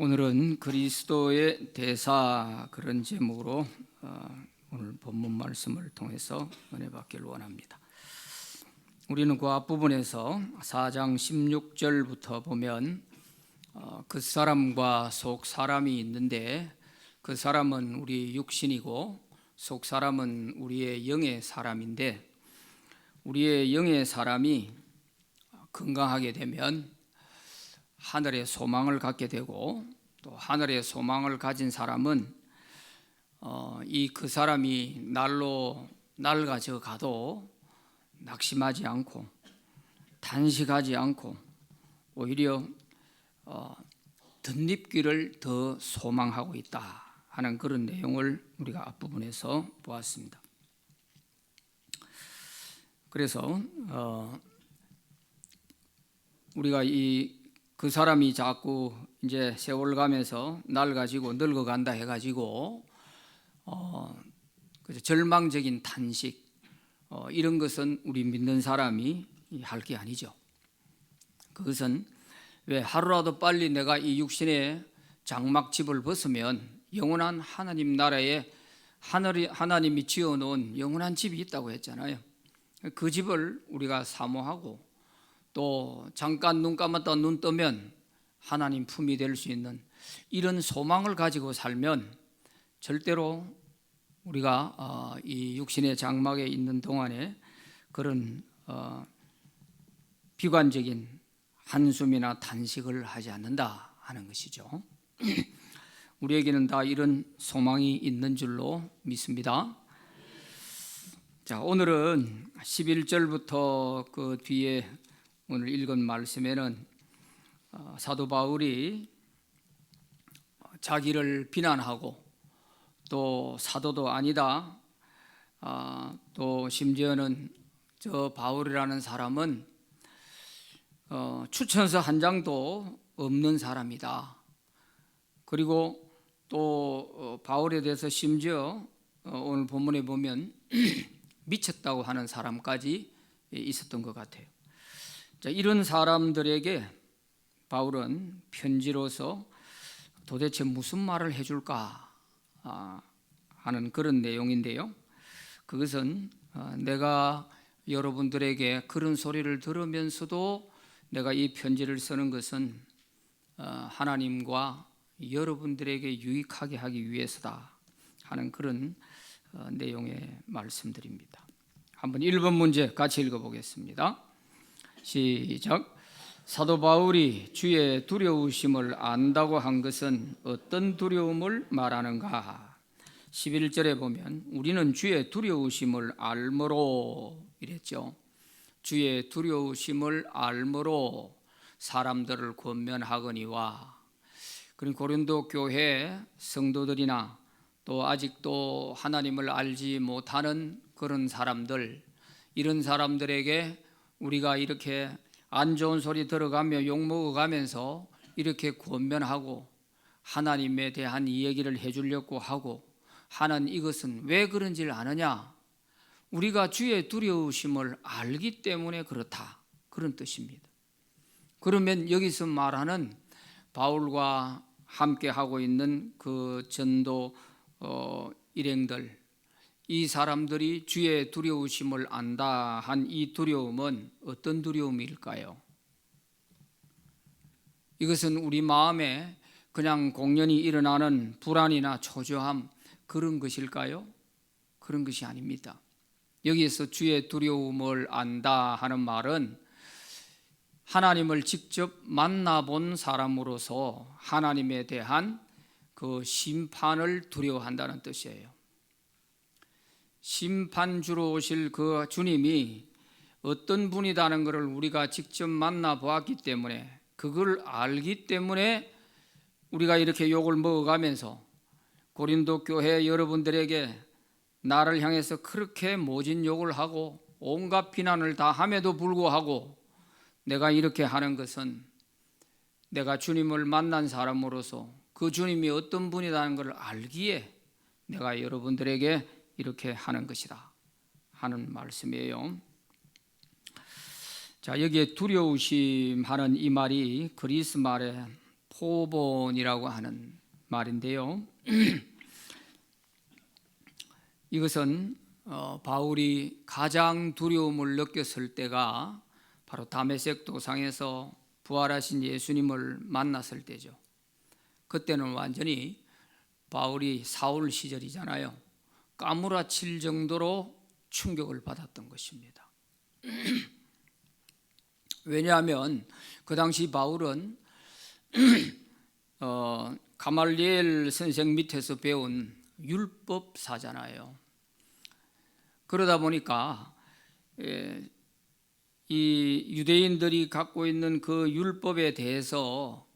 오늘은 그리스도의 대사 그런 제목으로 오늘 본문 말씀을 통해서 은혜 받기를 원합니다. 우리는 그 앞부분에서 4장 16절부터 보면 그 사람과 속 사람이 있는데 그 사람은 우리 육신이고 속 사람은 우리의 영의 사람인데 우리의 영의 사람이 건강하게 되면 하늘의 소망을 갖게 되고 또 하늘의 소망을 가진 사람은 그 사람이 날로 낡아져 가도 낙심하지 않고 단식하지 않고 오히려 덧립기를 더 소망하고 있다 하는 그런 내용을 우리가 앞부분에서 보았습니다. 그래서 우리가 그 사람이 자꾸 이제 세월 가면서 낡아지고 늙어간다 해가지고 절망적인 탄식 이런 것은 우리 믿는 사람이 할 게 아니죠. 그것은 왜 하루라도 빨리 내가 이 육신의 장막집을 벗으면 영원한 하나님 나라에 하나님이 지어놓은 영원한 집이 있다고 했잖아요. 그 집을 우리가 사모하고 또 잠깐 눈 감았다 눈 뜨면 하나님 품이 될 수 있는 이런 소망을 가지고 살면 절대로 우리가 이 육신의 장막에 있는 동안에 그런 비관적인 한숨이나 단식을 하지 않는다 하는 것이죠. 우리에게는 다 이런 소망이 있는 줄로 믿습니다. 자, 오늘은 11절부터 그 뒤에 오늘 읽은 말씀에는 사도 바울이 자기를 비난하고 또 사도도 아니다 또 심지어는 저 바울이라는 사람은 추천서 한 장도 없는 사람이다. 그리고 또 바울에 대해서 심지어 오늘 본문에 보면 미쳤다고 하는 사람까지 있었던 것 같아요. 자, 이런 사람들에게 바울은 편지로서 도대체 무슨 말을 해줄까 하는 그런 내용인데요. 그것은 내가 여러분들에게 그런 소리를 들으면서도 내가 이 편지를 쓰는 것은 하나님과 여러분들에게 유익하게 하기 위해서다 하는 그런 내용의 말씀들입니다. 한번 1번 문제 같이 읽어보겠습니다. 시작. 사도 바울이 주의 두려우심을 안다고 한 것은 어떤 두려움을 말하는가? 11절에 보면 우리는 주의 두려우심을 알므로 이랬죠. 주의 두려우심을 알므로 사람들을 권면하거니와. 그리고 고린도 교회 성도들이나 또 아직도 하나님을 알지 못하는 그런 사람들, 이런 사람들에게 우리가 이렇게 안 좋은 소리 들어가며 욕먹어가면서 이렇게 권면하고 하나님에 대한 이야기를 해주려고 하고 하는 이것은 왜 그런지를 아느냐? 우리가 주의 두려우심을 알기 때문에 그렇다, 그런 뜻입니다. 그러면 여기서 말하는 바울과 함께 하고 있는 그 전도 일행들, 이 사람들이 주의 두려우심을 안다 한 이 두려움은 어떤 두려움일까요? 이것은 우리 마음에 그냥 공연히 일어나는 불안이나 초조함 그런 것일까요? 그런 것이 아닙니다. 여기에서 주의 두려움을 안다 하는 말은 하나님을 직접 만나본 사람으로서 하나님에 대한 그 심판을 두려워한다는 뜻이에요. 심판주로 오실 그 주님이 어떤 분이라는 것을 우리가 직접 만나보았기 때문에, 그걸 알기 때문에 우리가 이렇게 욕을 먹어가면서 고린도 교회 여러분들에게 나를 향해서 그렇게 모진 욕을 하고 온갖 비난을 다 함에도 불구하고 내가 이렇게 하는 것은 내가 주님을 만난 사람으로서 그 주님이 어떤 분이라는 것을 알기에 내가 여러분들에게 이렇게 하는 것이다 하는 말씀이에요. 자, 여기에 두려우심 하는 이 말이 그리스 말의 포본이라고 하는 말인데요. 이것은 바울이 가장 두려움을 느꼈을 때가 바로 다메섹 도상에서 부활하신 예수님을 만났을 때죠. 그때는 완전히 바울이 사울 시절이잖아요. 까무라칠 정도로 충격을 받았던 것입니다. 왜냐하면 그 당시 바울은 가말리엘 선생 밑에서 배운 율법사잖아요. 그러다 보니까 이 유대인들이 갖고 있는 그 율법에 대해서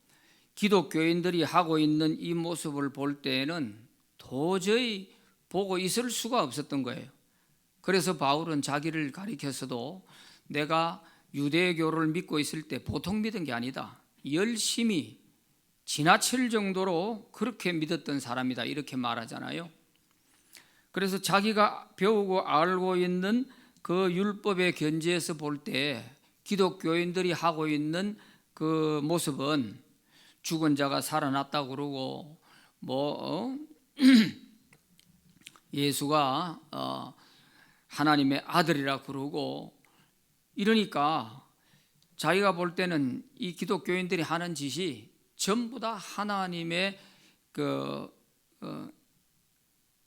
기독교인들이 하고 있는 이 모습을 볼 때에는 도저히 보고 있을 수가 없었던 거예요. 그래서 바울은 자기를 가리켜서도 내가 유대교를 믿고 있을 때 보통 믿은 게 아니다. 열심히 지나칠 정도로 그렇게 믿었던 사람이다. 이렇게 말하잖아요. 그래서 자기가 배우고 알고 있는 그 율법의 견지에서 볼 때 기독교인들이 하고 있는 그 모습은 죽은 자가 살아났다고 그러고 예수가 하나님의 아들이라 그러고 이러니까 자기가 볼 때는 이 기독교인들이 하는 짓이 전부 다 하나님의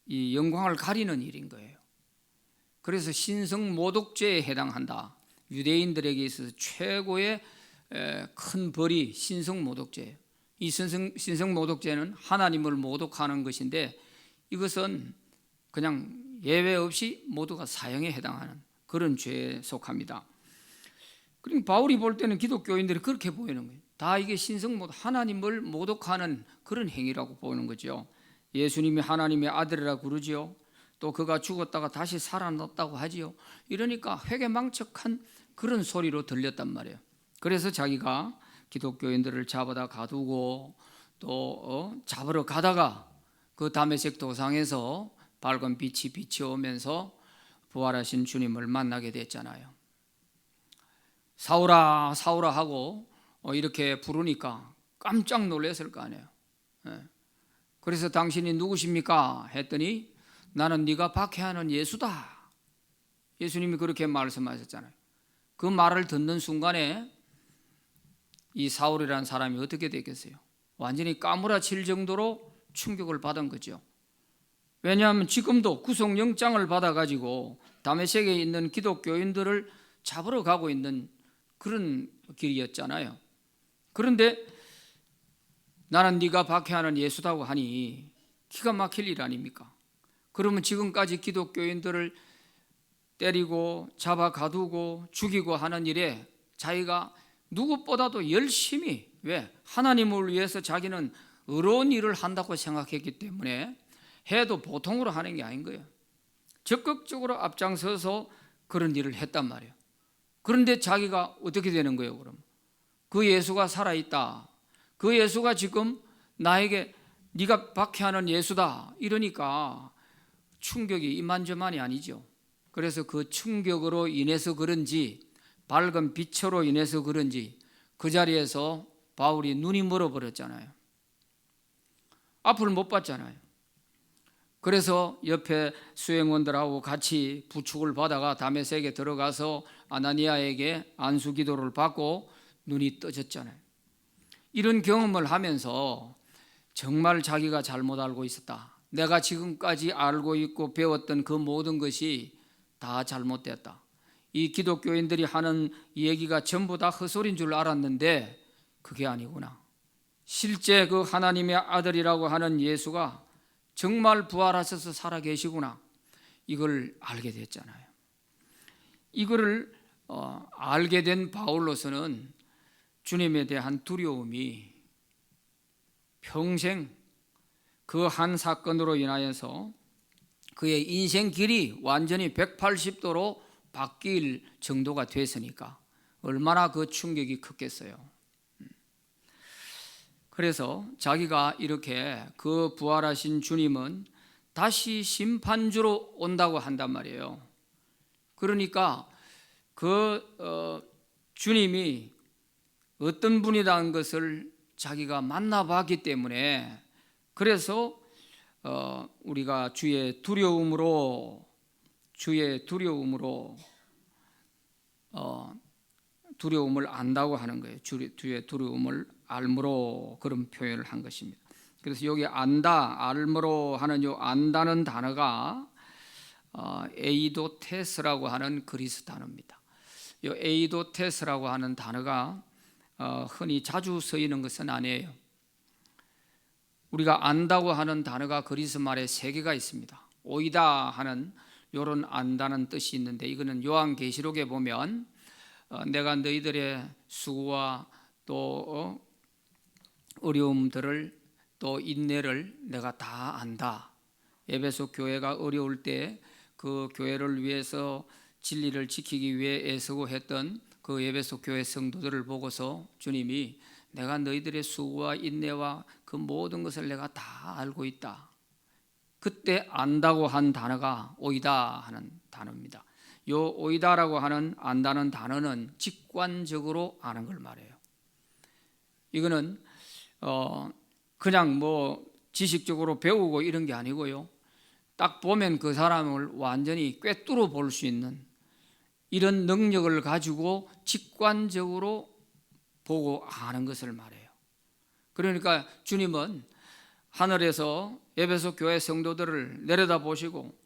이 영광을 가리는 일인 거예요. 그래서 신성모독죄에 해당한다. 유대인들에게 있어서 최고의 큰 벌이 신성모독죄예요. 이 신성모독죄는 하나님을 모독하는 것인데 이것은 그냥 예외 없이 모두가 사형에 해당하는 그런 죄에 속합니다. 그리고 바울이 볼 때는 기독교인들이 그렇게 보이는 거예요. 다 이게 하나님을 모독하는 그런 행위라고 보는 거죠. 예수님이 하나님의 아들이라고 그러지요. 또 그가 죽었다가 다시 살아났다고 하지요. 이러니까 회개망측한 그런 소리로 들렸단 말이에요. 그래서 자기가 기독교인들을 잡아다 가두고 또 잡으러 가다가 그 다메섹 도상에서 밝은 빛이 비치오면서 부활하신 주님을 만나게 됐잖아요. 사울아 사울아 하고 이렇게 부르니까 깜짝 놀랐을 거 아니에요. 그래서 당신이 누구십니까? 했더니 나는 네가 박해하는 예수다. 예수님이 그렇게 말씀하셨잖아요. 그 말을 듣는 순간에 이 사울이라는 사람이 어떻게 됐겠어요? 완전히 까무라칠 정도로 충격을 받은 거죠. 왜냐하면 지금도 구속영장을 받아가지고 다메섹에 있는 기독교인들을 잡으러 가고 있는 그런 길이었잖아요. 그런데 나는 네가 박해하는 예수다고 하니 기가 막힐 일 아닙니까? 그러면 지금까지 기독교인들을 때리고 잡아 가두고 죽이고 하는 일에 자기가 누구보다도 열심히 하나님을 위해서 자기는 의로운 일을 한다고 생각했기 때문에 해도 보통으로 하는 게 아닌 거예요. 적극적으로 앞장서서 그런 일을 했단 말이에요. 그런데 자기가 어떻게 되는 거예요? 그럼 그 예수가 살아있다. 그 예수가 지금 나에게 네가 박해하는 예수다 이러니까 충격이 이만저만이 아니죠. 그래서 그 충격으로 인해서 그런지 밝은 빛으로 인해서 그런지 그 자리에서 바울이 눈이 멀어버렸잖아요. 앞을 못 봤잖아요. 그래서 옆에 수행원들하고 같이 부축을 받아가 다메섹에 들어가서 아나니아에게 안수 기도를 받고 눈이 떠졌잖아요. 이런 경험을 하면서 정말 자기가 잘못 알고 있었다. 내가 지금까지 알고 있고 배웠던 그 모든 것이 다 잘못됐다. 이 기독교인들이 하는 얘기가 전부 다 헛소리인 줄 알았는데 그게 아니구나. 실제 그 하나님의 아들이라고 하는 예수가 정말 부활하셔서 살아계시구나. 이걸 알게 됐잖아요. 이거를 알게 된 바울로서는 주님에 대한 두려움이 평생 그 한 사건으로 인하여서 그의 인생 길이 완전히 180도로 바뀔 정도가 됐으니까 얼마나 그 충격이 컸겠어요. 그래서 자기가 이렇게 그 부활하신 주님은 다시 심판주로 온다고 한단 말이에요. 그러니까 그 주님이 어떤 분이라는 것을 자기가 만나봤기 때문에 그래서 우리가 주의 두려움으로 두려움을 안다고 하는 거예요. 주의 두려움을 알므로 그런 표현을 한 것입니다. 그래서 여기 안다, 알므로 하는 요 안다는 단어가 에이도테스라고 하는 그리스 단어입니다. 이 에이도테스라고 하는 단어가 흔히 자주 쓰이는 것은 아니에요. 우리가 안다고 하는 단어가 그리스 말에 3개가 있습니다. 오이다 하는 이런 안다는 뜻이 있는데, 이거는 요한계시록에 보면 내가 너희들의 수고와 또 어려움들을 또 인내를 내가 다 안다. 에베소 교회가 어려울 때 그 교회를 위해서 진리를 지키기 위해 애쓰고 했던 그 에베소 교회 성도들을 보고서 주님이 내가 너희들의 수고와 인내와 그 모든 것을 내가 다 알고 있다. 그때 안다고 한 단어가 오이다 하는 단어입니다. 요 오이다라고 하는 안다는 단어는 직관적으로 아는 걸 말해요. 이거는 그냥 뭐 지식적으로 배우고 이런 게 아니고요, 딱 보면 그 사람을 완전히 꿰뚫어 볼 수 있는 이런 능력을 가지고 직관적으로 보고 아는 것을 말해요. 그러니까 주님은 하늘에서 에베소 교회 성도들을 내려다 보시고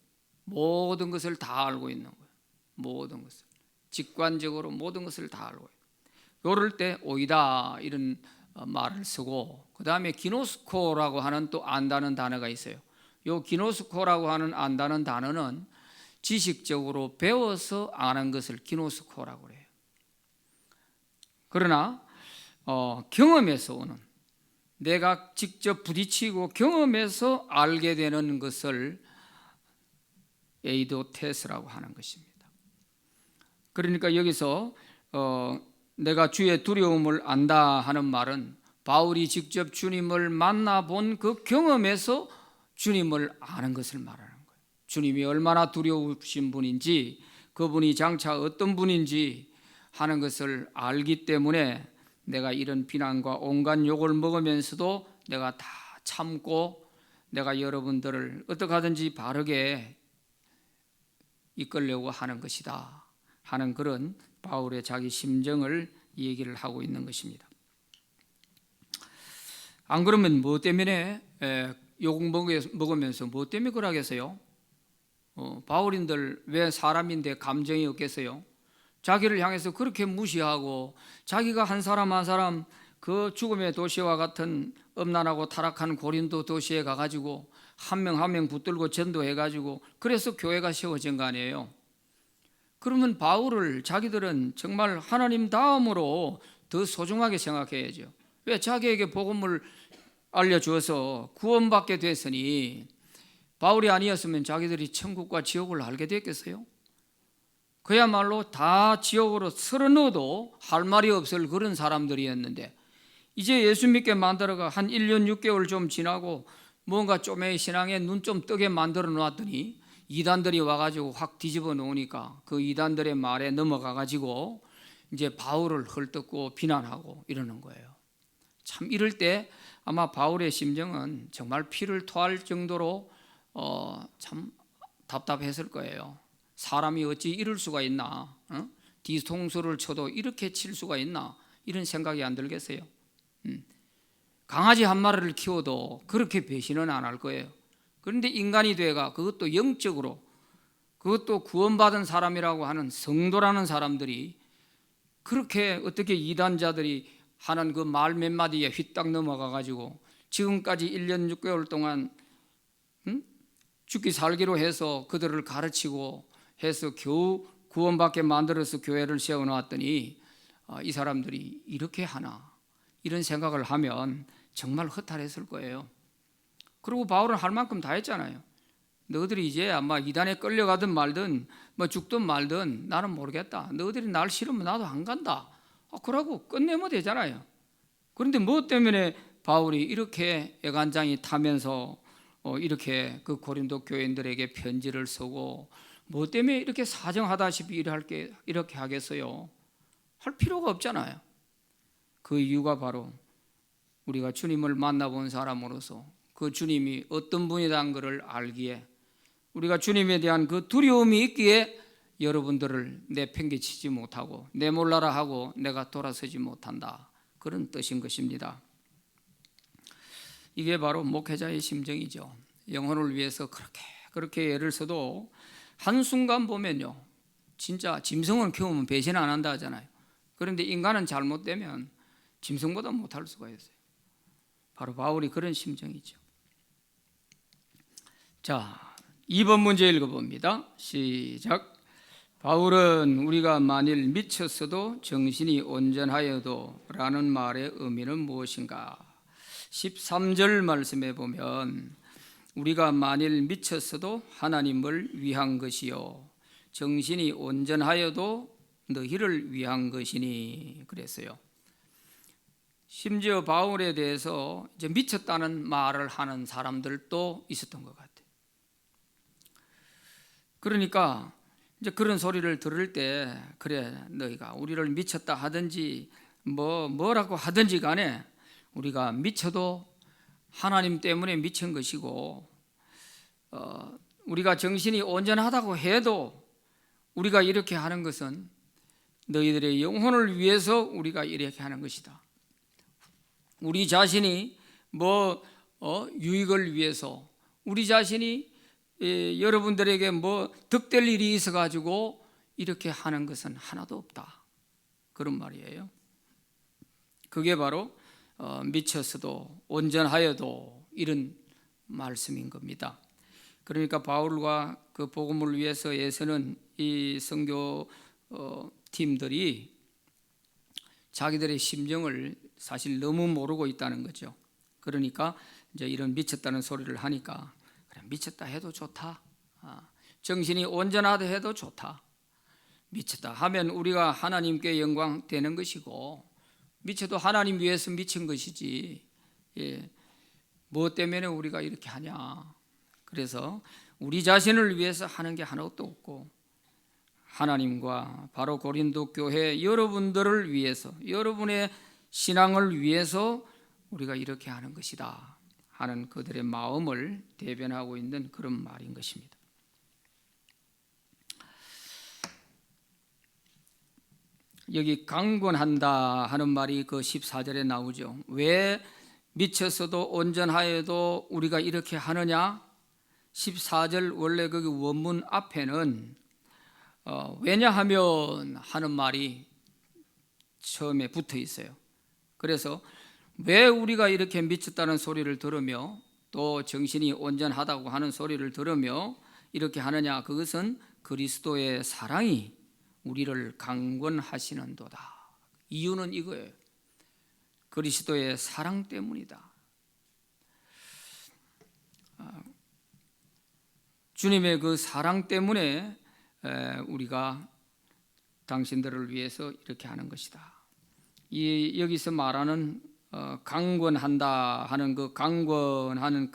모든 것을 다 알고 있는 거예요. 모든 것을 직관적으로 모든 것을 다 알고 있는. 이럴 때 오이다 이런 말을 쓰고, 그 다음에 기노스코라고 하는 또 안다는 단어가 있어요. 이 기노스코라고 하는 안다는 단어는 지식적으로 배워서 아는 것을 기노스코라고 해요. 그러나 경험에서 오는, 내가 직접 부딪히고 경험해서 알게 되는 것을 에이도테스라고 하는 것입니다. 그러니까 여기서 내가 주의 두려움을 안다 하는 말은 바울이 직접 주님을 만나본 그 경험에서 주님을 아는 것을 말하는 거예요. 주님이 얼마나 두려우신 분인지, 그분이 장차 어떤 분인지 하는 것을 알기 때문에 내가 이런 비난과 온갖 욕을 먹으면서도 내가 다 참고 내가 여러분들을 어떻게 하든지 바르게 이끌려고 하는 것이다 하는 그런 바울의 자기 심정을 얘기를 하고 있는 것입니다. 안 그러면 뭐 때문에 욕 먹으면서 뭐 때문에 그러겠어요? 바울인들 왜 사람인데 감정이 없겠어요? 자기를 향해서 그렇게 무시하고 자기가 한 사람 한 사람 그 죽음의 도시와 같은 음란하고 타락한 고린도 도시에 가가지고 한 명 한 명 붙들고 전도해가지고 그래서 교회가 세워진 거 아니에요? 그러면 바울을 자기들은 정말 하나님 다음으로 더 소중하게 생각해야죠. 왜? 자기에게 복음을 알려주어서 구원받게 됐으니 바울이 아니었으면 자기들이 천국과 지옥을 알게 됐겠어요? 그야말로 다 지옥으로 쓸어 넣어도 할 말이 없을 그런 사람들이었는데, 이제 예수 믿게 만들어가 한 1년 6개월 좀 지나고 뭔가 좀의 신앙에 눈 좀 뜨게 만들어 놨더니 이단들이 와가지고 확 뒤집어 놓으니까 그 이단들의 말에 넘어가가지고 이제 바울을 헐뜯고 비난하고 이러는 거예요. 참 이럴 때 아마 바울의 심정은 정말 피를 토할 정도로 참 답답했을 거예요. 사람이 어찌 이럴 수가 있나? 뒤통수를 쳐도 이렇게 칠 수가 있나? 이런 생각이 안 들겠어요? 강아지 한 마리를 키워도 그렇게 배신은 안 할 거예요. 그런데 인간이 돼가, 그것도 영적으로, 그것도 구원받은 사람이라고 하는 성도라는 사람들이 그렇게 어떻게 이단자들이 하는 그 말 몇 마디에 휘딱 넘어가 가지고 지금까지 1년 6개월 동안 죽기 살기로 해서 그들을 가르치고 해서 겨우 구원받게 만들어서 교회를 세워놨더니 이 사람들이 이렇게 하나, 이런 생각을 하면 정말 허탈했을 거예요. 그리고 바울은 할 만큼 다 했잖아요. 너희들이 이제 아마 이단에 끌려가든 말든 뭐 죽든 말든 나는 모르겠다. 너희들이 날 싫으면 나도 안 간다. 그러고 끝내면 되잖아요. 그런데 뭐 때문에 바울이 이렇게 애간장이 타면서 이렇게 그 고린도 교인들에게 편지를 쓰고 뭐 때문에 이렇게 사정하다시피 이렇게 하겠어요? 할 필요가 없잖아요. 그 이유가 바로 우리가 주님을 만나본 사람으로서 그 주님이 어떤 분이라는 것을 알기에 우리가 주님에 대한 그 두려움이 있기에 여러분들을 내팽개치지 못하고 내몰라라 하고 내가 돌아서지 못한다, 그런 뜻인 것입니다. 이게 바로 목회자의 심정이죠. 영혼을 위해서 그렇게 애를 써도 한순간 보면요, 진짜 짐승은 키우면 배신 안 한다 하잖아요. 그런데 인간은 잘못되면 짐승보다 못할 수가 있어요. 바로 바울이 그런 심정이죠. 자, 2번 문제 읽어봅니다. 시작. 바울은 우리가 만일 미쳤어도 정신이 온전하여도 라는 말의 의미는 무엇인가? 13절 말씀에 보면 우리가 만일 미쳤어도 하나님을 위한 것이요 정신이 온전하여도 너희를 위한 것이니 그랬어요. 심지어 바울에 대해서 이제 미쳤다는 말을 하는 사람들도 있었던 것 같아요. 그러니까 이제 그런 소리를 들을 때 그래, 너희가 우리를 미쳤다 하든지 뭐라고 하든지 간에 우리가 미쳐도 하나님 때문에 미친 것이고 우리가 정신이 온전하다고 해도 우리가 이렇게 하는 것은 너희들의 영혼을 위해서 우리가 이렇게 하는 것이다. 우리 자신이 유익을 위해서 우리 자신이 여러분들에게 득될 일이 있어 가지고 이렇게 하는 것은 하나도 없다, 그런 말이에요. 그게 바로 미쳤어도 온전하여도 이런 말씀인 겁니다. 그러니까 바울과 그 복음을 위해서 애쓰는 이 선교 팀들이 자기들의 심정을 사실 너무 모르고 있다는 거죠. 그러니까 이제 이런 미쳤다는 소리를 하니까 그래, 미쳤다 해도 좋다, 정신이 온전하다 해도 좋다, 미쳤다 하면 우리가 하나님께 영광 되는 것이고 미쳐도 하나님 위해서 미친 것이지 뭐 때문에 우리가 이렇게 하냐. 그래서 우리 자신을 위해서 하는 게 하나도 없고 하나님과 바로 고린도 교회 여러분들을 위해서 여러분의 신앙을 위해서 우리가 이렇게 하는 것이다 하는 그들의 마음을 대변하고 있는 그런 말인 것입니다. 여기 강권한다 하는 말이 그 14절에 나오죠. 왜 미쳤어도 온전하여도 우리가 이렇게 하느냐? 14절 원래 거기 원문 앞에는 왜냐하면 하는 말이 처음에 붙어 있어요. 그래서 왜 우리가 이렇게 미쳤다는 소리를 들으며 또 정신이 온전하다고 하는 소리를 들으며 이렇게 하느냐? 그것은 그리스도의 사랑이 우리를 강권하시는도다. 이유는 이거예요. 그리스도의 사랑 때문이다. 주님의 그 사랑 때문에 우리가 당신들을 위해서 이렇게 하는 것이다. 여기서 말하는 강권한다 하는 그 강권하는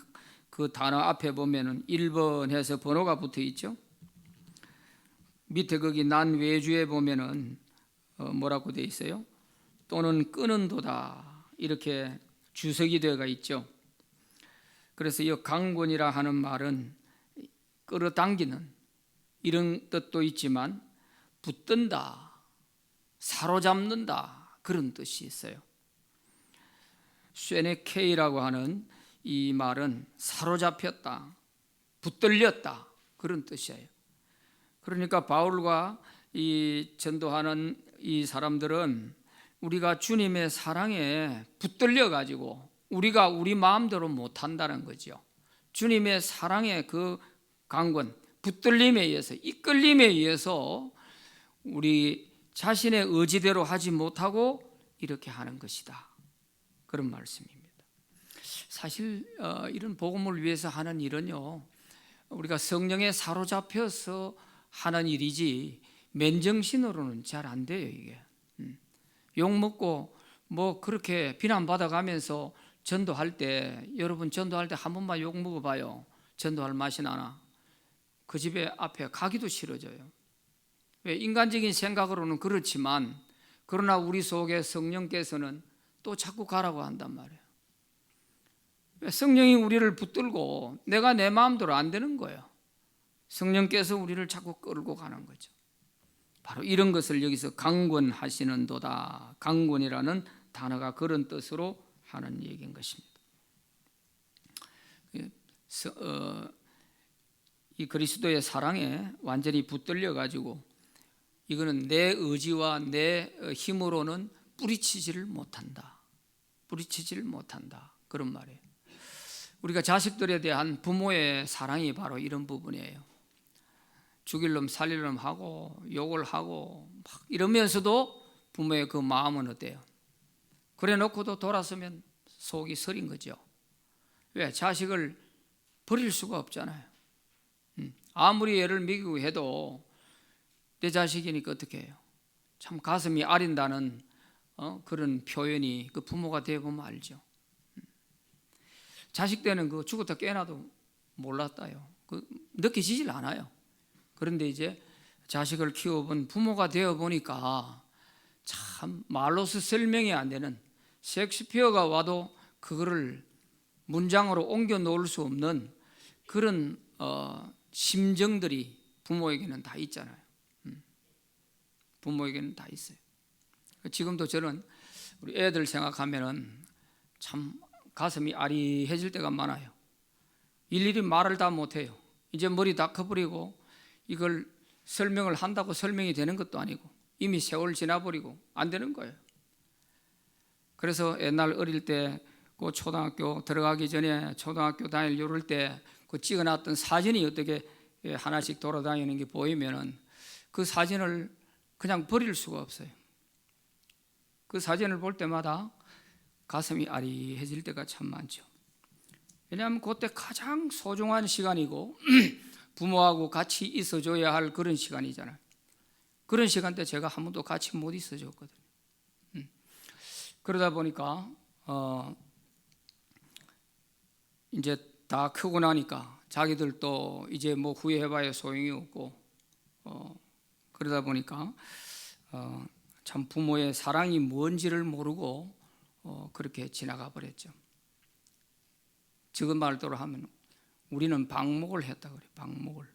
그 단어 앞에 보면은 1번 해서 번호가 붙어 있죠. 밑에 거기 난 외주에 보면은 뭐라고 되어 있어요? 또는 끄는도다 이렇게 주석이 되어가 있죠. 그래서 이 강권이라 하는 말은 끌어당기는 이런 뜻도 있지만 붙든다, 사로잡는다 그런 뜻이 있어요. 쇠네케이라고 하는 이 말은 사로잡혔다, 붙들렸다 그런 뜻이에요. 그러니까 바울과 이 전도하는 이 사람들은 우리가 주님의 사랑에 붙들려 가지고 우리가 우리 마음대로 못한다는 거죠. 주님의 사랑의 그 강권, 붙들림에 의해서, 이끌림에 의해서 우리 자신의 의지대로 하지 못하고 이렇게 하는 것이다, 그런 말씀입니다. 사실 이런 복음을 위해서 하는 일은요, 우리가 성령에 사로잡혀서 하는 일이지 맨정신으로는 잘 안 돼요. 이게 욕먹고 그렇게 비난받아가면서 전도할 때, 여러분 전도할 때 한 번만 욕 먹어봐요. 전도할 맛이 나나? 그 집에 앞에 가기도 싫어져요. 왜? 인간적인 생각으로는 그렇지만 그러나 우리 속에 성령께서는 또 자꾸 가라고 한단 말이에요. 성령이 우리를 붙들고 내가 내 마음대로 안 되는 거예요. 성령께서 우리를 자꾸 끌고 가는 거죠. 바로 이런 것을 여기서 강권하시는도다. 강권이라는 단어가 그런 뜻으로 하는 얘기인 것입니다. 이 그리스도의 사랑에 완전히 붙들려 가지고 이거는 내 의지와 내 힘으로는 뿌리치지를 못한다. 뿌리치지를 못한다. 그런 말이에요. 우리가 자식들에 대한 부모의 사랑이 바로 이런 부분이에요. 죽일 놈 살릴 놈 하고 욕을 하고 막 이러면서도 부모의 그 마음은 어때요? 그래 놓고도 돌아서면 속이 서린 거죠. 왜? 자식을 버릴 수가 없잖아요. 아무리 애를 먹이고 해도 내 자식이니까 어떻게 해요? 참 가슴이 아린다는 그런 표현이 그 부모가 되어보면 알죠. 자식 때는 그 죽었다 깨어나도 몰랐다요. 그 느껴지질 않아요. 그런데 이제 자식을 키워본 부모가 되어보니까 참 말로서 설명이 안 되는, 셰익스피어가 와도 그거를 문장으로 옮겨 놓을 수 없는 그런 심정들이 부모에게는 다 있잖아요. 부모에게는 다 있어요. 지금도 저는 우리 애들 생각하면은 참 가슴이 아리해질 때가 많아요. 일일이 말을 다 못해요. 이제 머리 다 커버리고 이걸 설명을 한다고 설명이 되는 것도 아니고 이미 세월 지나버리고 안 되는 거예요. 그래서 옛날 어릴 때 그 초등학교 들어가기 전에 초등학교 다닐 요럴 때 그 찍어놨던 사진이 어떻게 하나씩 돌아다니는 게 보이면은 그 사진을 그냥 버릴 수가 없어요. 그 사진을 볼 때마다 가슴이 아리해질 때가 참 많죠. 왜냐하면 그때 가장 소중한 시간이고 부모하고 같이 있어줘야 할 그런 시간이잖아요. 그런 시간 때 제가 한 번도 같이 못 있어줬거든요. 그러다 보니까 이제 다 크고 나니까 자기들도 이제 뭐 후회해봐야 소용이 없고 그러다 보니까 참 부모의 사랑이 뭔지를 모르고 그렇게 지나가 버렸죠. 지금 말대로 하면 우리는 방목을 했다 그래. 방목을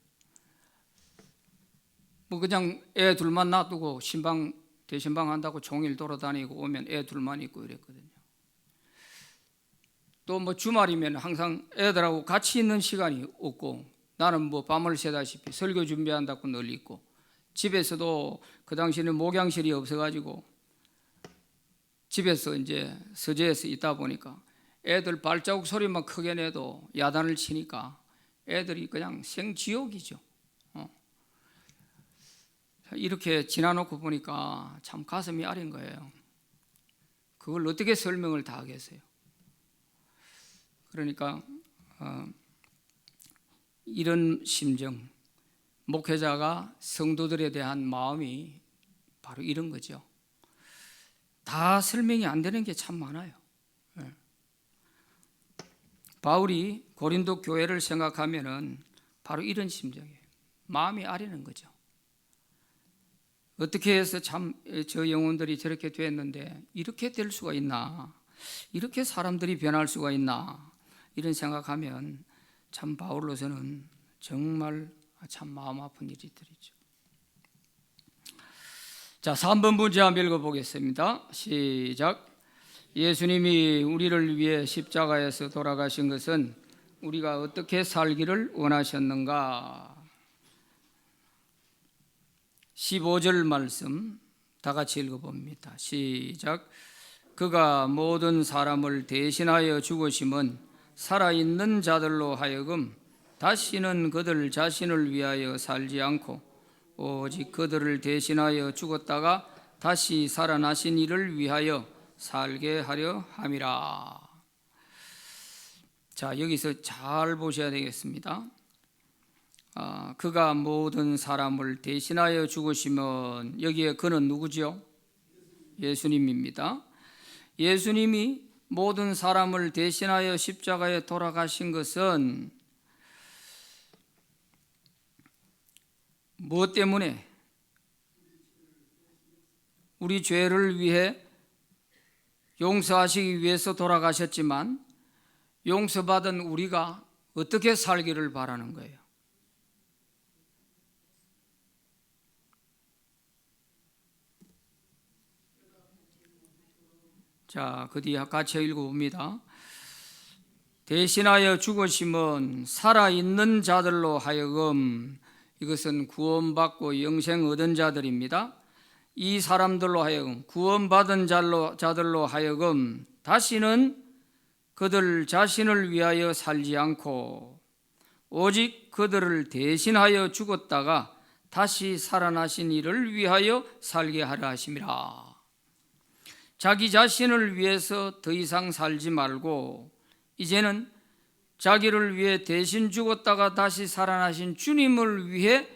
뭐 그냥 애 둘만 놔두고 신방 대신방 한다고 종일 돌아다니고 오면 애 둘만 있고 이랬거든요. 또 뭐 주말이면 항상 애들하고 같이 있는 시간이 없고 나는 뭐 밤을 새다시피 설교 준비한다고 늘 있고 집에서도 그 당시에는 목양실이 없어가지고 집에서 이제 서재에서 있다 보니까 애들 발자국 소리만 크게 내도 야단을 치니까 애들이 그냥 생지옥이죠. 이렇게 지나놓고 보니까 참 가슴이 아린 거예요. 그걸 어떻게 설명을 다 하겠어요. 그러니까 이런 심정, 목회자가 성도들에 대한 마음이 바로 이런 거죠. 다 설명이 안 되는 게 참 많아요. 바울이 고린도 교회를 생각하면은 바로 이런 심정이에요. 마음이 아리는 거죠. 어떻게 해서 참 저 영혼들이 저렇게 됐는데 이렇게 될 수가 있나? 이렇게 사람들이 변할 수가 있나? 이런 생각하면 참 바울로서는 정말 참 마음 아픈 일이들이죠. 자, 3번 문제 한번 읽어보겠습니다. 시작. 예수님이 우리를 위해 십자가에서 돌아가신 것은 우리가 어떻게 살기를 원하셨는가? 15절 말씀 다 같이 읽어봅니다. 시작. 그가 모든 사람을 대신하여 죽으심은 살아있는 자들로 하여금 다시는 그들 자신을 위하여 살지 않고 오직 그들을 대신하여 죽었다가 다시 살아나신 이를 위하여 살게 하려 함이라. 자, 여기서 잘 보셔야 되겠습니다. 그가 모든 사람을 대신하여 죽으시면 여기에 그는 누구죠? 예수님입니다. 예수님이 모든 사람을 대신하여 십자가에 돌아가신 것은 무엇 때문에? 우리 죄를 위해 용서하시기 위해서 돌아가셨지만 용서받은 우리가 어떻게 살기를 바라는 거예요? 자, 그 뒤에 같이 읽어봅니다. 대신하여 죽으심은 살아있는 자들로 하여금, 이것은 구원받고 영생 얻은 자들입니다. 이 사람들로 하여금, 구원받은 자들로 하여금 다시는 그들 자신을 위하여 살지 않고 오직 그들을 대신하여 죽었다가 다시 살아나신 이를 위하여 살게 하려 하심이라. 자기 자신을 위해서 더 이상 살지 말고 이제는 자기를 위해 대신 죽었다가 다시 살아나신 주님을 위해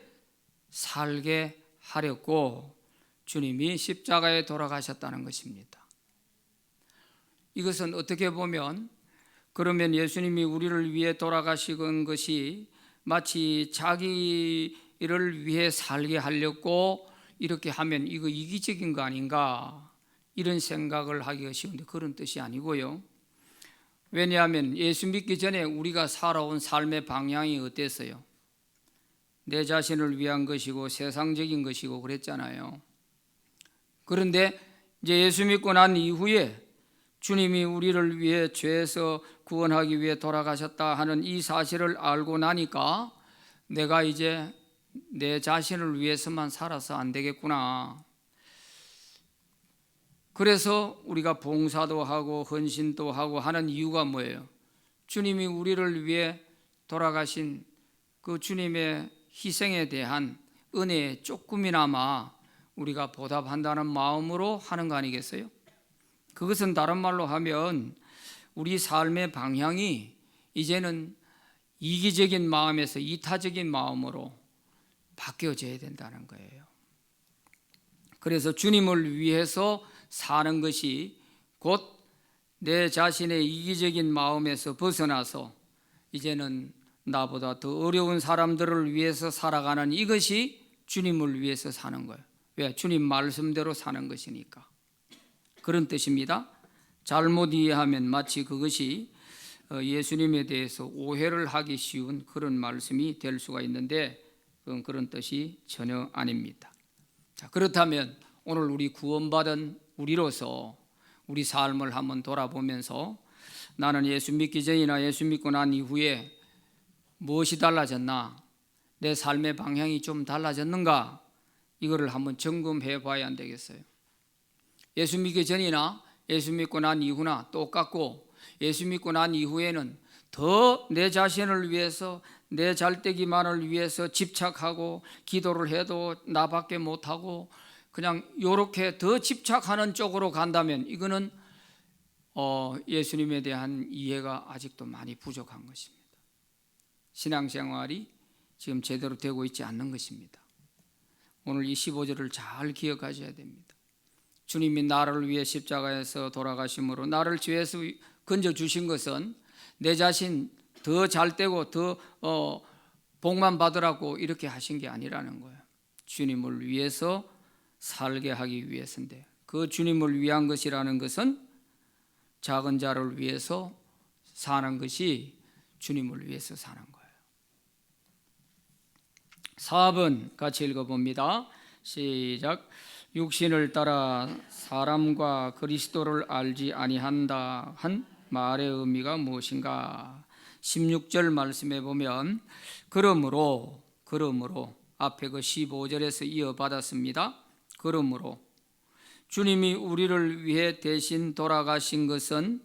살게 하렸고, 주님이 십자가에 돌아가셨다는 것입니다. 이것은 어떻게 보면, 그러면 예수님이 우리를 위해 돌아가신 것이 마치 자기를 위해 살게 하려고 이렇게 하면 이거 이기적인 거 아닌가, 이런 생각을 하기가 쉬운데 그런 뜻이 아니고요. 왜냐하면 예수 믿기 전에 우리가 살아온 삶의 방향이 어땠어요? 내 자신을 위한 것이고 세상적인 것이고 그랬잖아요. 그런데 이제 예수 믿고 난 이후에 주님이 우리를 위해 죄에서 구원하기 위해 돌아가셨다 하는 이 사실을 알고 나니까 내가 이제 내 자신을 위해서만 살아서 안 되겠구나. 그래서 우리가 봉사도 하고 헌신도 하고 하는 이유가 뭐예요? 주님이 우리를 위해 돌아가신 그 주님의 희생에 대한 은혜에 조금이나마 우리가 보답한다는 마음으로 하는 거 아니겠어요? 그것은 다른 말로 하면 우리 삶의 방향이 이제는 이기적인 마음에서 이타적인 마음으로 바뀌어져야 된다는 거예요. 그래서 주님을 위해서 사는 것이 곧 내 자신의 이기적인 마음에서 벗어나서 이제는 나보다 더 어려운 사람들을 위해서 살아가는 이것이 주님을 위해서 사는 거예요. 왜? 주님 말씀대로 사는 것이니까. 그런 뜻입니다. 잘못 이해하면 마치 그것이 예수님에 대해서 오해를 하기 쉬운 그런 말씀이 될 수가 있는데 그건 그런 뜻이 전혀 아닙니다. 자, 그렇다면 오늘 우리 구원받은 우리로서 우리 삶을 한번 돌아보면서 나는 예수 믿기 전이나 예수 믿고 난 이후에 무엇이 달라졌나, 내 삶의 방향이 좀 달라졌는가, 이거를 한번 점검해 봐야 안 되겠어요? 예수 믿기 전이나 예수 믿고 난 이후나 똑같고, 예수 믿고 난 이후에는 더 내 자신을 위해서 내 잘되기만을 위해서 집착하고 기도를 해도 나밖에 못하고 그냥 이렇게 더 집착하는 쪽으로 간다면 이거는 예수님에 대한 이해가 아직도 많이 부족한 것입니다. 신앙생활이 지금 제대로 되고 있지 않는 것입니다. 오늘 이 15절을 잘 기억하셔야 됩니다. 주님이 나를 위해 십자가에서 돌아가심으로 나를 죄에서 건져주신 것은 내 자신 더 잘되고 더 복만 받으라고 이렇게 하신 게 아니라는 거예요. 주님을 위해서 살게 하기 위해서인데, 그 주님을 위한 것이라는 것은 작은 자를 위해서 사는 것이 주님을 위해서 사는 거예요. 4번 같이 읽어봅니다. 시작. 육신을 따라 사람과 그리스도를 알지 아니한다 한 말의 의미가 무엇인가? 16절 말씀에 보면 그러므로 앞에 그 15절에서 이어받았습니다. 그러므로 주님이 우리를 위해 대신 돌아가신 것은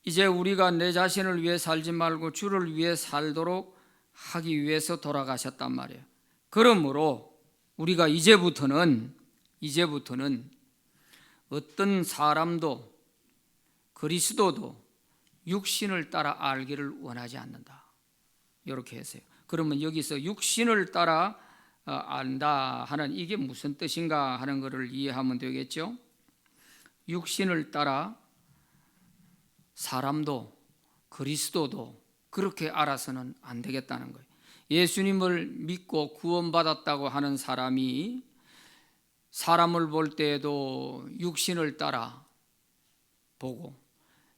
이제 우리가 내 자신을 위해 살지 말고 주를 위해 살도록 하기 위해서 돌아가셨단 말이에요. 그러므로 우리가 이제부터는 어떤 사람도 그리스도도 육신을 따라 알기를 원하지 않는다. 이렇게 했어요. 그러면 여기서 육신을 따라 안다 하는 이게 무슨 뜻인가 하는 것을 이해하면 되겠죠. 육신을 따라 사람도 그리스도도 그렇게 알아서는 안 되겠다는 거예요. 예수님을 믿고 구원받았다고 하는 사람이 사람을 볼 때에도 육신을 따라 보고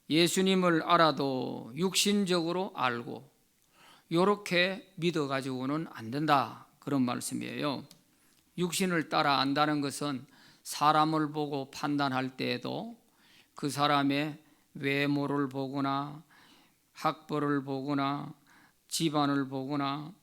예수님을 알아도 육신적으로 알고 이렇게 믿어가지고는 안 된다, 그런 말씀이에요. 육신을 따라 안다는 것은 사람을 보고 판단할 때에도 그 사람의 외모를 보거나 학벌을 보거나 집안을 보거나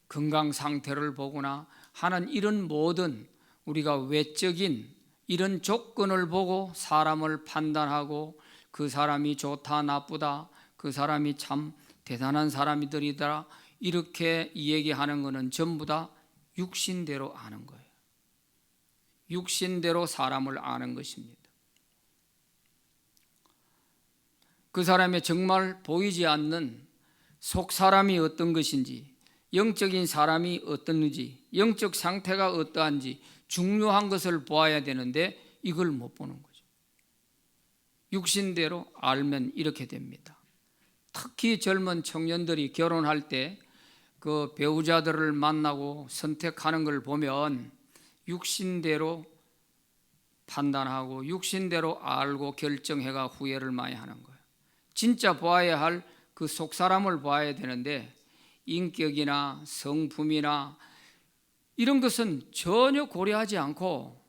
건강 상태를 보거나 하는 이런 모든 우리가 외적인 이런 조건을 보고 사람을 판단하고 그 사람이 좋다 나쁘다, 그 사람이 참 대단한 사람이더라, 이렇게 얘기하는 것은 전부 다 육신대로 아는 거예요. 육신대로 사람을 아는 것입니다. 그 사람의 정말 보이지 않는 속 사람이 어떤 것인지, 영적인 사람이 어떤지, 영적 상태가 어떠한지 중요한 것을 보아야 되는데 이걸 못 보는 거죠. 육신대로 알면 이렇게 됩니다. 특히 젊은 청년들이 결혼할 때 그 배우자들을 만나고 선택하는 걸 보면 육신대로 판단하고 육신대로 알고 결정해가 후회를 많이 하는 거예요. 진짜 보아야 할 그 속 사람을 봐야 되는데 인격이나 성품이나 이런 것은 전혀 고려하지 않고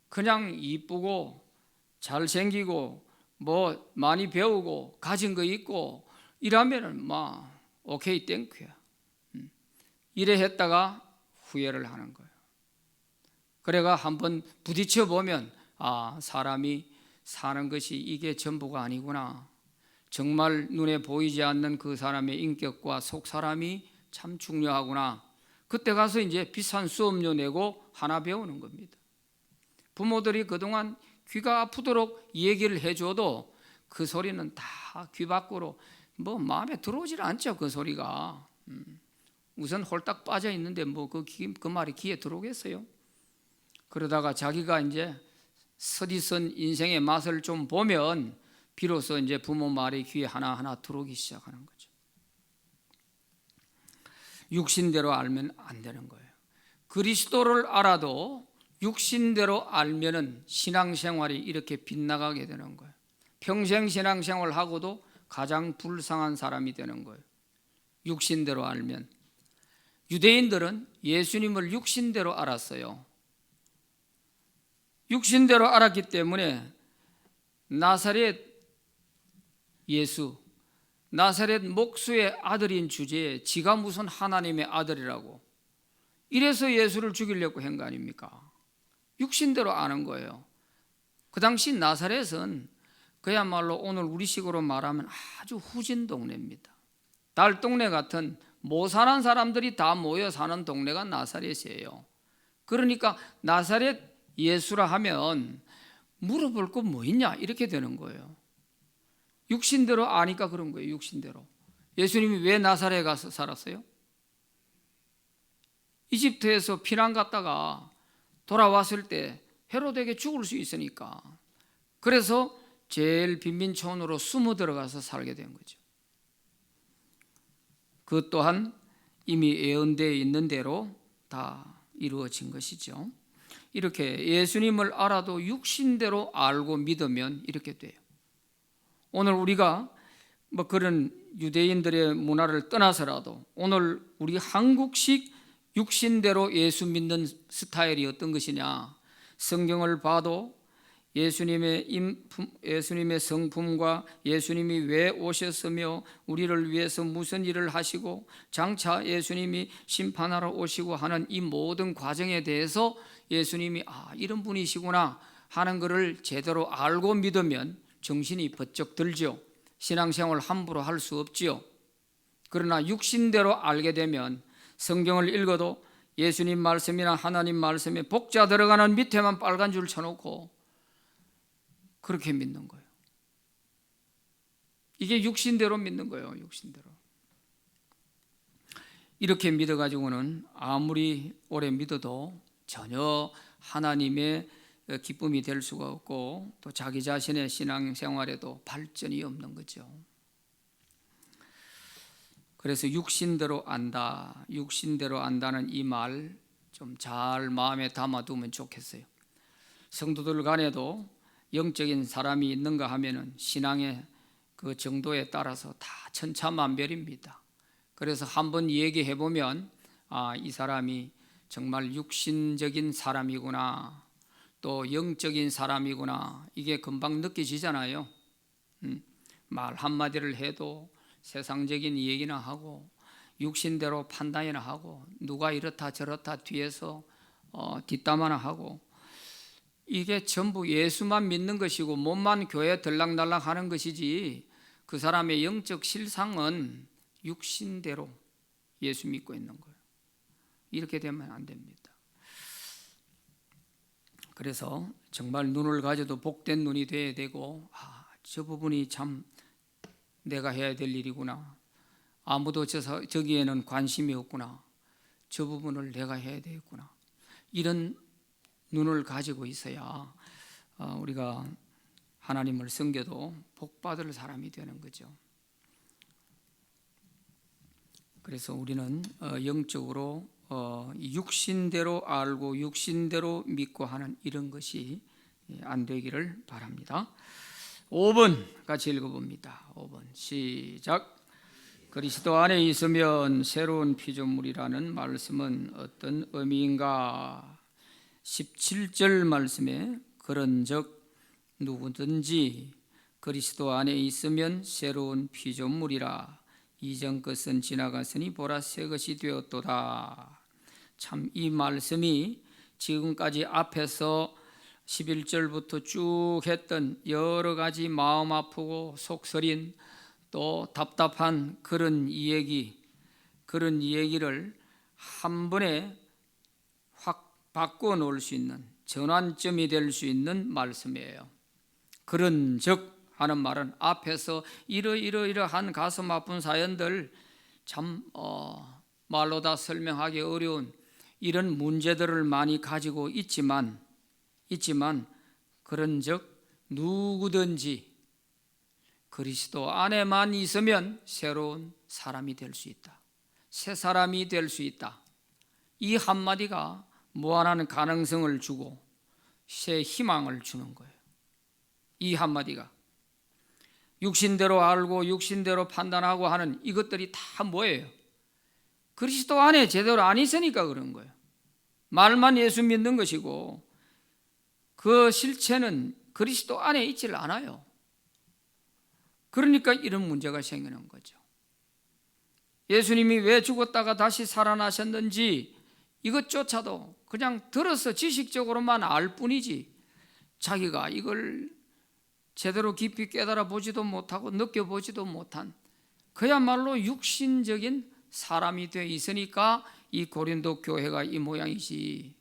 그냥 이쁘고 잘생기고 많이 배우고 가진 거 있고 이러면은 오케이 땡큐야. 이래 했다가 후회를 하는 거예요. 그래가 한번 부딪혀 보면 사람이 사는 것이 이게 전부가 아니구나. 정말 눈에 보이지 않는 그 사람의 인격과 속 사람이 참 중요하구나. 그때 가서 이제 비싼 수업료 내고 하나 배우는 겁니다. 부모들이 그동안 귀가 아프도록 얘기를 해줘도 그 소리는 다 귀 밖으로 마음에 들어오질 않죠. 그 소리가 우선 홀딱 빠져 있는데 그 말이 귀에 들어오겠어요? 그러다가 자기가 이제 서디선 인생의 맛을 좀 보면 비로소 이제 부모 말이 귀에 하나하나 들어오기 시작하는 거죠. 육신대로 알면 안 되는 거예요. 그리스도를 알아도 육신대로 알면은 신앙생활이 이렇게 빗나가게 되는 거예요. 평생 신앙생활 하고도 가장 불쌍한 사람이 되는 거예요. 육신대로 알면. 유대인들은 예수님을 육신대로 알았어요. 육신대로 알았기 때문에 나사렛 예수, 나사렛 목수의 아들인 주제에 지가 무슨 하나님의 아들이라고 이래서 예수를 죽이려고 한 거 아닙니까? 육신대로 아는 거예요. 그 당시 나사렛은 그야말로 오늘 우리식으로 말하면 아주 후진 동네입니다. 달동네 같은 못 사는 사람들이 다 모여 사는 동네가 나사렛이에요. 그러니까 나사렛 예수라 하면 물어볼 거 뭐 있냐 이렇게 되는 거예요. 육신대로 아니까 그런 거예요. 육신대로. 예수님이 왜 나사렛에 가서 살았어요? 이집트에서 피난 갔다가 돌아왔을 때 헤로데에게 죽을 수 있으니까 그래서 제일 빈민촌으로 숨어 들어가서 살게 된 거죠. 그 또한 이미 예언되어 있는 대로 다 이루어진 것이죠. 이렇게 예수님을 알아도 육신대로 알고 믿으면 이렇게 돼요. 오늘 우리가 그런 유대인들의 문화를 떠나서라도 오늘 우리 한국식 육신대로 예수 믿는 스타일이 어떤 것이냐, 성경을 봐도 예수님의 성품과 예수님이 왜 오셨으며 우리를 위해서 무슨 일을 하시고 장차 예수님이 심판하러 오시고 하는 이 모든 과정에 대해서 예수님이 이런 분이시구나 하는 것을 제대로 알고 믿으면 정신이 번쩍 들죠. 신앙생활 함부로 할 수 없지요. 그러나 육신대로 알게 되면 성경을 읽어도 예수님 말씀이나 하나님 말씀에 복자 들어가는 밑에만 빨간 줄 쳐놓고 그렇게 믿는 거예요. 이게 육신대로 믿는 거예요. 육신대로. 이렇게 믿어가지고는 아무리 오래 믿어도 전혀 하나님의 기쁨이 될 수가 없고 또 자기 자신의 신앙생활에도 발전이 없는 거죠. 그래서 육신대로 안다, 육신대로 안다는 이 말 좀 잘 마음에 담아두면 좋겠어요. 성도들 간에도 영적인 사람이 있는가 하면은 신앙의 그 정도에 따라서 다 천차만별입니다. 그래서 한번 얘기해 보면 이 사람이 정말 육신적인 사람이구나, 또 영적인 사람이구나, 이게 금방 느껴지잖아요. 말 한마디를 해도 세상적인 얘기나 하고 육신대로 판단이나 하고 누가 이렇다 저렇다 뒤에서 뒷담화나 하고, 이게 전부 예수만 믿는 것이고 몸만 교회에 들락날락 하는 것이지 그 사람의 영적 실상은 육신대로 예수 믿고 있는 거예요. 이렇게 되면 안 됩니다. 그래서 정말 눈을 가져도 복된 눈이 되어야 되고, 저 부분이 참 내가 해야 될 일이구나, 아무도 저기에는 관심이 없구나, 저 부분을 내가 해야 되겠구나, 이런 눈을 가지고 있어야 우리가 하나님을 섬겨도 복받을 사람이 되는 거죠. 그래서 우리는 영적으로 육신대로 알고 육신대로 믿고 하는 이런 것이 안 되기를 바랍니다. 5번 같이 읽어봅니다. 5번 시작. 그리스도 안에 있으면 새로운 피조물이라는 말씀은 어떤 의미인가? 17절 말씀에 그런즉 누구든지 그리스도 안에 있으면 새로운 피조물이라, 이전 것은 지나갔으니 보라 새 것이 되었도다. 참 이 말씀이 지금까지 앞에서 11절부터 쭉 했던 여러 가지 마음 아프고 속서린 또 답답한 그런 이야기를 한 번에 확 바꾸어 놓을 수 있는 전환점이 될 수 있는 말씀이에요. 그런즉 하는 말은 앞에서 이러이러한 가슴 아픈 사연들, 참 말로 다 설명하기 어려운 이런 문제들을 많이 가지고 있지만 그런즉 누구든지 그리스도 안에만 있으면 새로운 사람이 될 수 있다, 새 사람이 될 수 있다. 이 한마디가 무한한 가능성을 주고 새 희망을 주는 거예요. 이 한마디가 육신대로 알고 육신대로 판단하고 하는 이것들이 다 뭐예요? 그리스도 안에 제대로 안 있으니까 그런 거예요. 말만 예수 믿는 것이고 그 실체는 그리스도 안에 있질 않아요. 그러니까 이런 문제가 생기는 거죠. 예수님이 왜 죽었다가 다시 살아나셨는지 이것조차도 그냥 들어서 지식적으로만 알 뿐이지 자기가 이걸 제대로 깊이 깨달아 보지도 못하고 느껴보지도 못한 그야말로 육신적인 사람이 되어 있으니까 이 고린도 교회가 이 모양이지.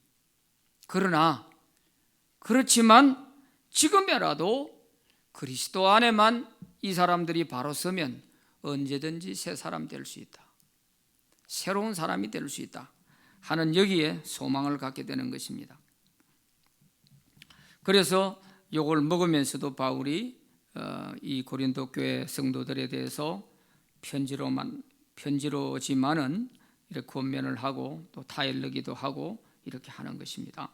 그렇지만 지금이라도 그리스도 안에만 이 사람들이 바로 서면 언제든지 새 사람 될 수 있다, 새로운 사람이 될 수 있다 하는 여기에 소망을 갖게 되는 것입니다. 그래서 이걸 먹으면서도 바울이 이 고린도 교회 성도들에 대해서 편지로지만은 이렇게 권면을 하고 또 타일르기도 하고 이렇게 하는 것입니다.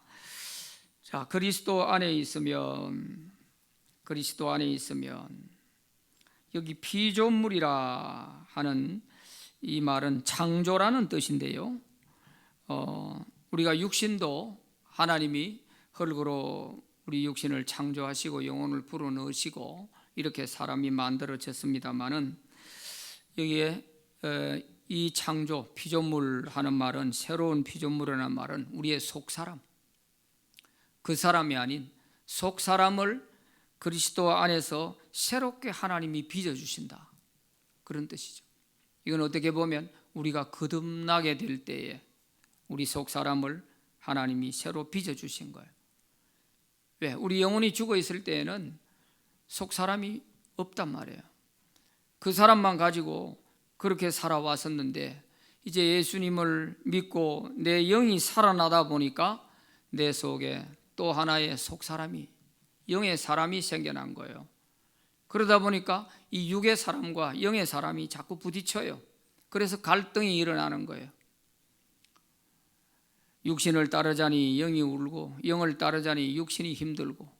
자, 그리스도 안에 있으면 여기 피조물이라 하는 이 말은 창조라는 뜻인데요. 우리가 육신도 하나님이 흙으로 우리 육신을 창조하시고 영혼을 불어넣으시고 이렇게 사람이 만들어졌습니다마는 여기에 이 창조 피조물 하는 말은, 새로운 피조물이라는 말은 우리의 속사람, 그 사람이 아닌 속사람을 그리스도 안에서 새롭게 하나님이 빚어주신다, 그런 뜻이죠. 이건 어떻게 보면 우리가 거듭나게 될 때에 우리 속사람을 하나님이 새로 빚어주신 거예요. 왜? 우리 영혼이 죽어 있을 때에는 속사람이 없단 말이에요. 그 사람만 가지고 그렇게 살아왔었는데 이제 예수님을 믿고 내 영이 살아나다 보니까 내 속에 또 하나의 속사람이, 영의 사람이 생겨난 거예요. 그러다 보니까 이 육의 사람과 영의 사람이 자꾸 부딪혀요. 그래서 갈등이 일어나는 거예요. 육신을 따르자니 영이 울고 영을 따르자니 육신이 힘들고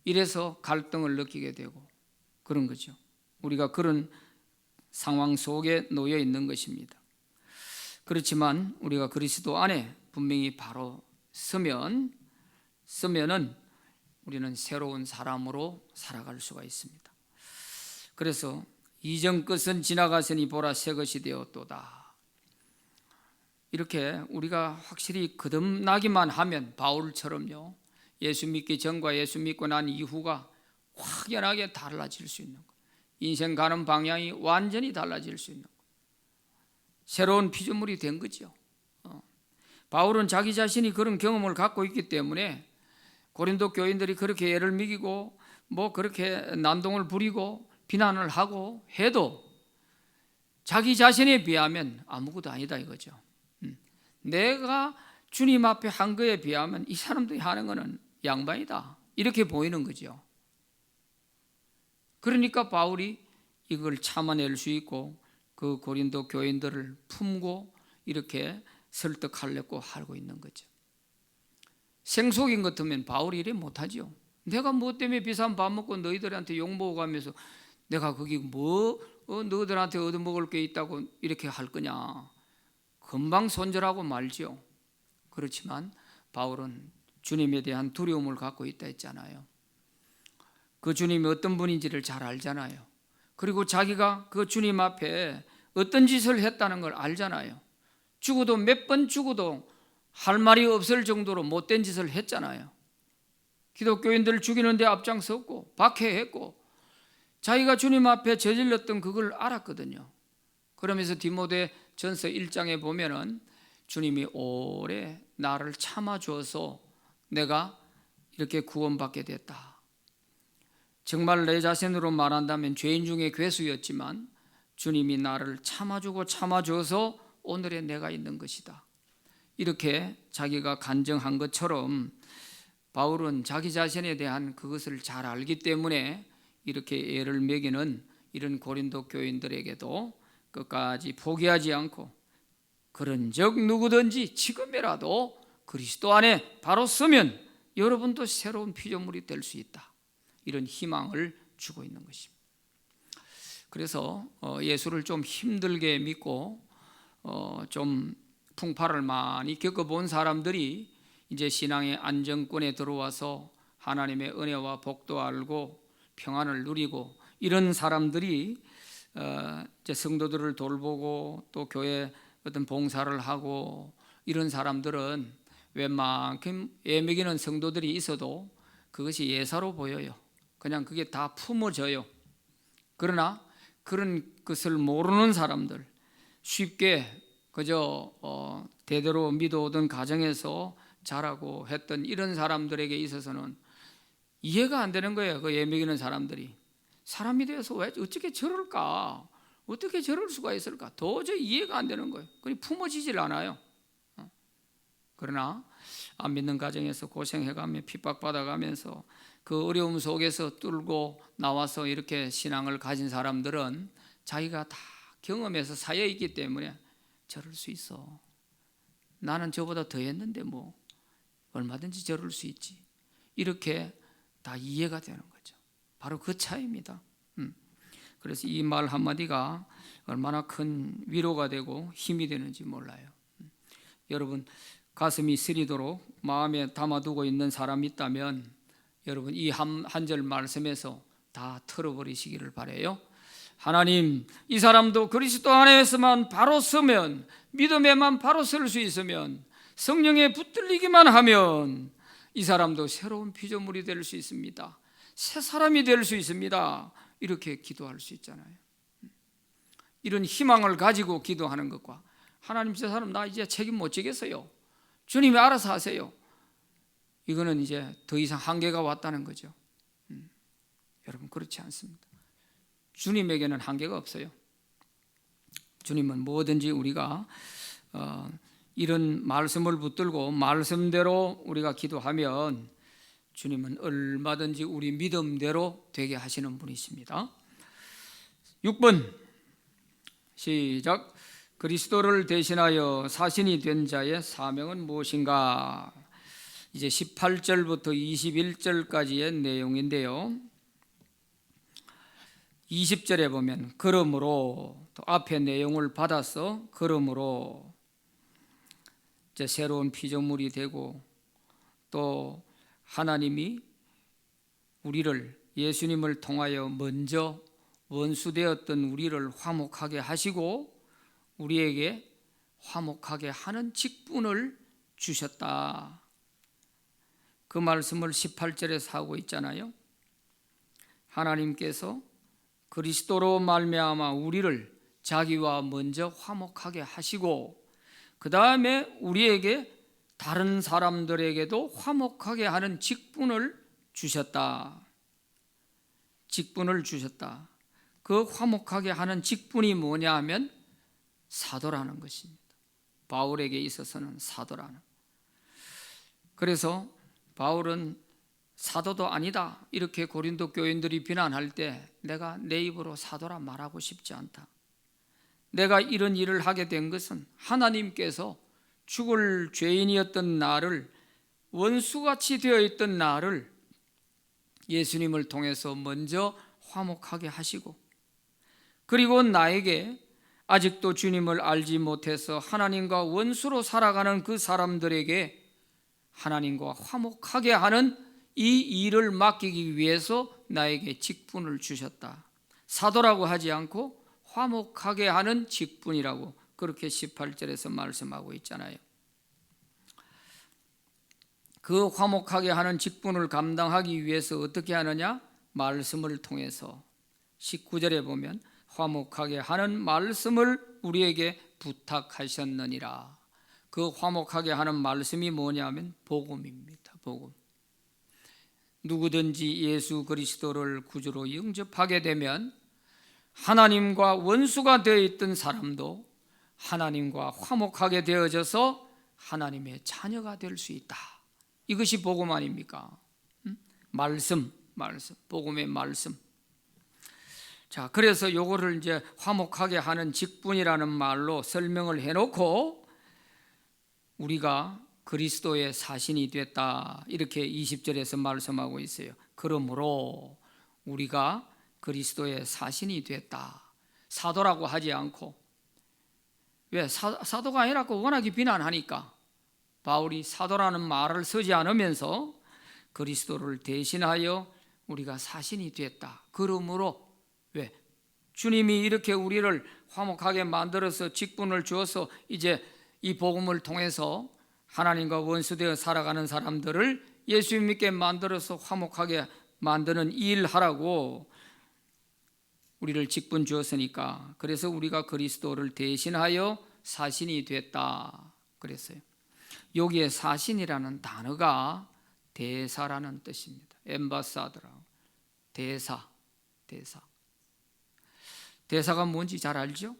이래서 갈등을 느끼게 되고 그런 거죠. 우리가 그런 상황 속에 놓여 있는 것입니다. 그렇지만 우리가 그리스도 안에 분명히 바로 서면은 우리는 새로운 사람으로 살아갈 수가 있습니다. 그래서 이전 것은 지나갔으니 보라 새 것이 되었도다. 이렇게 우리가 확실히 거듭나기만 하면 바울처럼요, 예수 믿기 전과 예수 믿고 난 이후가 확연하게 달라질 수 있는 것, 인생 가는 방향이 완전히 달라질 수 있는 것, 새로운 피조물이 된 거죠. 바울은 자기 자신이 그런 경험을 갖고 있기 때문에 고린도 교인들이 그렇게 애를 먹이고 뭐 그렇게 난동을 부리고 비난을 하고 해도 자기 자신에 비하면 아무것도 아니다 이거죠. 내가 주님 앞에 한 거에 비하면 이 사람들이 하는 거는 양반이다 이렇게 보이는 거죠. 그러니까 바울이 이걸 참아낼 수 있고 그 고린도 교인들을 품고 이렇게 설득하려고 하고 있는 거죠. 생속인 것 같으면 바울이 이래 못하죠. 내가 뭐 때문에 비싼 밥 먹고 너희들한테 욕 먹어가면서 내가 거기 뭐 너희들한테 얻어먹을 게 있다고 이렇게 할 거냐. 금방 손절하고 말죠. 그렇지만 바울은 주님에 대한 두려움을 갖고 있다 했잖아요. 그 주님이 어떤 분인지를 잘 알잖아요. 그리고 자기가 그 주님 앞에 어떤 짓을 했다는 걸 알잖아요. 죽어도 몇 번 죽어도 할 말이 없을 정도로 못된 짓을 했잖아요. 기독교인들을 죽이는 데 앞장섰고 박해했고 자기가 주님 앞에 저질렀던 그걸 알았거든요. 그러면서 디모데 전서 1장에 보면은 주님이 오래 나를 참아주어서 내가 이렇게 구원받게 됐다. 정말 내 자신으로 말한다면 죄인 중에 괴수였지만 주님이 나를 참아주어서 오늘의 내가 있는 것이다. 이렇게 자기가 간증한 것처럼 바울은 자기 자신에 대한 그것을 잘 알기 때문에 이렇게 애를 먹이는 이런 고린도 교인들에게도 끝까지 포기하지 않고 그런즉 누구든지 지금이라도 그리스도 안에 바로 서면 여러분도 새로운 피조물이 될 수 있다. 이런 희망을 주고 있는 것입니다. 그래서 예수를 좀 힘들게 믿고 좀 풍파를 많이 겪어본 사람들이 이제 신앙의 안정권에 들어와서 하나님의 은혜와 복도 알고 평안을 누리고 이런 사람들이 이제 성도들을 돌보고 또 교회 어떤 봉사를 하고 이런 사람들은 웬만큼 애먹이는 성도들이 있어도 그것이 예사로 보여요. 그냥 그게 다 품어져요. 그러나 그런 것을 모르는 사람들, 쉽게 그저 대대로 믿어오던 가정에서 자라고 했던 이런 사람들에게 있어서는 이해가 안 되는 거예요. 그 애먹이는 사람들이 사람이 되어서 왜 어떻게 저럴까? 어떻게 저럴 수가 있을까? 도저히 이해가 안 되는 거예요. 그리 품어지질 않아요. 그러나 안 믿는 가정에서 고생해가며 핍박받아가면서 그 어려움 속에서 뚫고 나와서 이렇게 신앙을 가진 사람들은 자기가 다 경험해서 쌓여 있기 때문에 저럴 수 있어. 나는 저보다 더 했는데 뭐 얼마든지 저럴 수 있지. 이렇게 다 이해가 되는 거죠. 바로 그 차이입니다. 그래서 이 말 한마디가 얼마나 큰 위로가 되고 힘이 되는지 몰라요. 여러분 가슴이 쓰리도록 마음에 담아두고 있는 사람이 있다면 여러분 이 한 절 말씀에서 다 털어버리시기를 바라요. 하나님, 이 사람도 그리스도 안에서만 바로 서면, 믿음에만 바로 설 수 있으면, 성령에 붙들리기만 하면 이 사람도 새로운 피조물이 될 수 있습니다. 새 사람이 될 수 있습니다. 이렇게 기도할 수 있잖아요. 이런 희망을 가지고 기도하는 것과 하나님, 저 사람 나 이제 책임 못 지겠어요. 주님이 알아서 하세요. 이거는 이제 더 이상 한계가 왔다는 거죠. 여러분 그렇지 않습니다. 주님에게는 한계가 없어요. 주님은 뭐든지 우리가 이런 말씀을 붙들고 말씀대로 우리가 기도하면 주님은 얼마든지 우리 믿음대로 되게 하시는 분이십니다. 6번 시작. 그리스도를 대신하여 사신이 된 자의 사명은 무엇인가? 이제 18절부터 21절까지의 내용인데요. 20절에 보면 그러므로, 또 앞에 내용을 받아서 그러므로 이제 새로운 피조물이 되고, 또 하나님이 우리를, 예수님을 통하여 먼저 원수되었던 우리를 화목하게 하시고 우리에게 화목하게 하는 직분을 주셨다. 그 말씀을 18절에서 하고 있잖아요. 하나님께서 그리스도로 말미암아 우리를 자기와 먼저 화목하게 하시고, 그 다음에 우리에게 다른 사람들에게도 화목하게 하는 직분을 주셨다. 직분을 주셨다. 그 화목하게 하는 직분이 뭐냐 하면 사도라는 것입니다. 바울에게 있어서는 사도라는. 그래서 바울은 사도도 아니다 이렇게 고린도 교인들이 비난할 때, 내가 내 입으로 사도라 말하고 싶지 않다. 내가 이런 일을 하게 된 것은 하나님께서 죽을 죄인이었던 나를, 원수같이 되어 있던 나를 예수님을 통해서 먼저 화목하게 하시고, 그리고 나에게 아직도 주님을 알지 못해서 하나님과 원수로 살아가는 그 사람들에게 하나님과 화목하게 하는 이 일을 맡기기 위해서 나에게 직분을 주셨다. 사도라고 하지 않고 화목하게 하는 직분이라고 그렇게 18절에서 말씀하고 있잖아요. 그 화목하게 하는 직분을 감당하기 위해서 어떻게 하느냐? 말씀을 통해서. 19절에 보면 화목하게 하는 말씀을 우리에게 부탁하셨느니라. 그 화목하게 하는 말씀이 뭐냐면 복음입니다. 복음. 누구든지 예수 그리스도를 구주로 영접하게 되면 하나님과 원수가 되어 있던 사람도 하나님과 화목하게 되어져서 하나님의 자녀가 될 수 있다. 이것이 복음 아닙니까? 말씀, 복음의 말씀. 자, 그래서 요거를 이제 화목하게 하는 직분이라는 말로 설명을 해놓고 우리가 그리스도의 사신이 됐다 이렇게 20절에서 말씀하고 있어요. 그러므로 우리가 그리스도의 사신이 됐다. 사도라고 하지 않고, 왜 사도가 아니라고 워낙에 비난하니까 바울이 사도라는 말을 쓰지 않으면서 그리스도를 대신하여 우리가 사신이 됐다. 그러므로, 왜? 주님이 이렇게 우리를 화목하게 만들어서 직분을 주어서 이제 이 복음을 통해서 하나님과 원수되어 살아가는 사람들을 예수 믿게 만들어서 화목하게 만드는 일하라고 우리를 직분 주었으니까, 그래서 우리가 그리스도를 대신하여 사신이 됐다 그랬어요. 여기에 사신이라는 단어가 대사라는 뜻입니다. 엠바사드라고. 대사가 뭔지 잘 알죠?